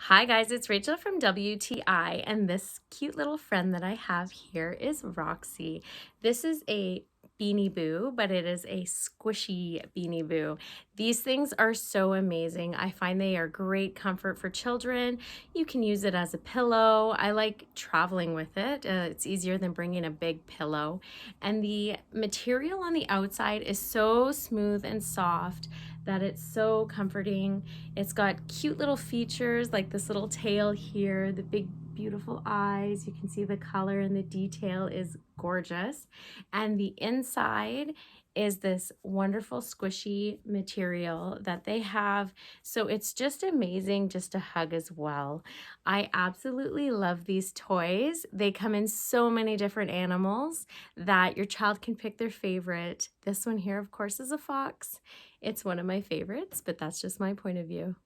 Hi guys, it's Rachel from WTI, and this cute little friend that I have here is Roxie. This is a Beanie Boo, but it is a squishy Beanie Boo. These things are so amazing. I find they are great comfort for children. You can use it as a pillow. I like traveling with it. It's easier than bringing a big pillow. And the material on the outside is so smooth and soft that it's so comforting. It's got cute little features like this little tail here, the big beautiful eyes. You can see the color and the detail is gorgeous. And the inside is this wonderful squishy material that they have. So it's just amazing just to hug as well. I absolutely love these toys. They come in so many different animals that your child can pick their favorite. This one here, of course, is a fox. It's one of my favorites, but that's just my point of view.